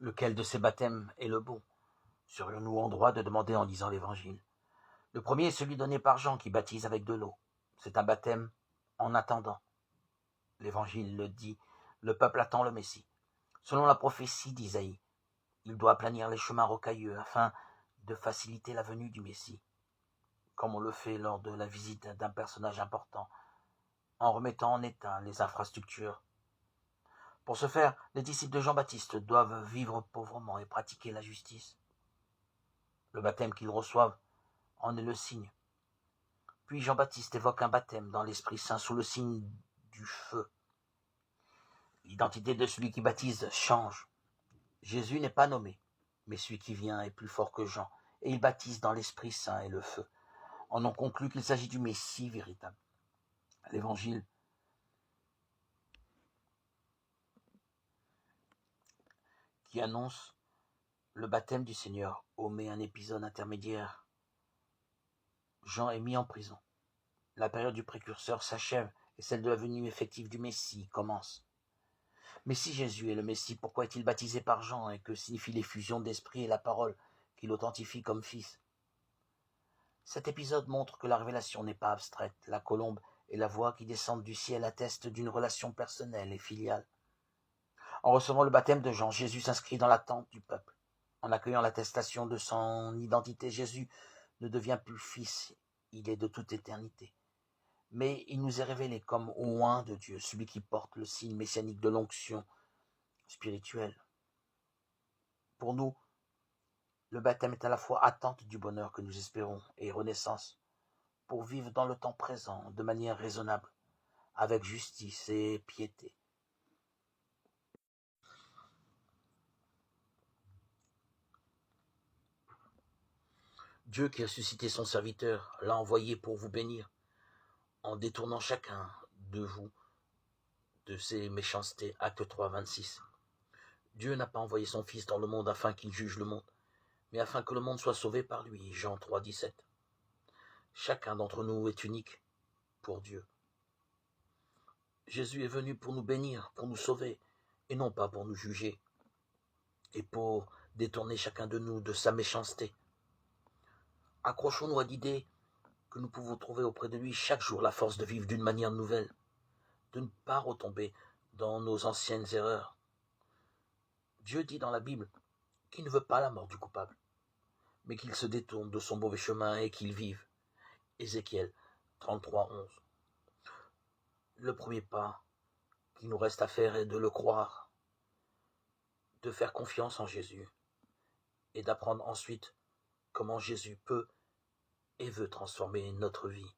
Lequel de ces baptêmes est le bon? Serions-nous en droit de demander en lisant l'Évangile? Le premier est celui donné par Jean qui baptise avec de l'eau. C'est un baptême en attendant. L'Évangile le dit, le peuple attend le Messie. Selon la prophétie d'Isaïe, il doit aplanir les chemins rocailleux afin de faciliter la venue du Messie, comme on le fait lors de la visite d'un personnage important, en remettant en état les infrastructures. Pour ce faire, les disciples de Jean-Baptiste doivent vivre pauvrement et pratiquer la justice. Le baptême qu'ils reçoivent en est le signe. Puis Jean-Baptiste évoque un baptême dans l'Esprit Saint sous le signe du feu. L'identité de celui qui baptise change. Jésus n'est pas nommé, mais celui qui vient est plus fort que Jean, et il baptise dans l'Esprit Saint et le feu. On en conclut qu'il s'agit du Messie véritable. L'Évangile qui annonce le baptême du Seigneur omet un épisode intermédiaire. Jean est mis en prison. La période du précurseur s'achève et celle de la venue effective du Messie commence. Mais si Jésus est le Messie, pourquoi est-il baptisé par Jean et que signifie l'effusion d'esprit et la parole qui l'authentifie comme fils? Cet épisode montre que la révélation n'est pas abstraite. La colombe et la voix qui descendent du ciel attestent d'une relation personnelle et filiale. En recevant le baptême de Jean, Jésus s'inscrit dans l'attente du peuple. En accueillant l'attestation de son identité, Jésus ne devient plus fils, il est de toute éternité. Mais il nous est révélé comme oint de Dieu, celui qui porte le signe messianique de l'onction spirituelle. Pour nous, le baptême est à la fois attente du bonheur que nous espérons et renaissance, pour vivre dans le temps présent de manière raisonnable, avec justice et piété. Dieu qui a suscité son serviteur l'a envoyé pour vous bénir, en détournant chacun de vous de ses méchancetés. Acte 3, 26. Dieu n'a pas envoyé son Fils dans le monde afin qu'il juge le monde, mais afin que le monde soit sauvé par lui. Jean 3, 17. Chacun d'entre nous est unique pour Dieu. Jésus est venu pour nous bénir, pour nous sauver, et non pas pour nous juger, et pour détourner chacun de nous de sa méchanceté. Accrochons-nous à l'idée que nous pouvons trouver auprès de lui chaque jour la force de vivre d'une manière nouvelle, de ne pas retomber dans nos anciennes erreurs. Dieu dit dans la Bible qu'il ne veut pas la mort du coupable, mais qu'il se détourne de son mauvais chemin et qu'il vive. Ézéchiel 33, 11. Le premier pas qu'il nous reste à faire est de le croire, de faire confiance en Jésus et d'apprendre ensuite comment Jésus peut et veut transformer notre vie.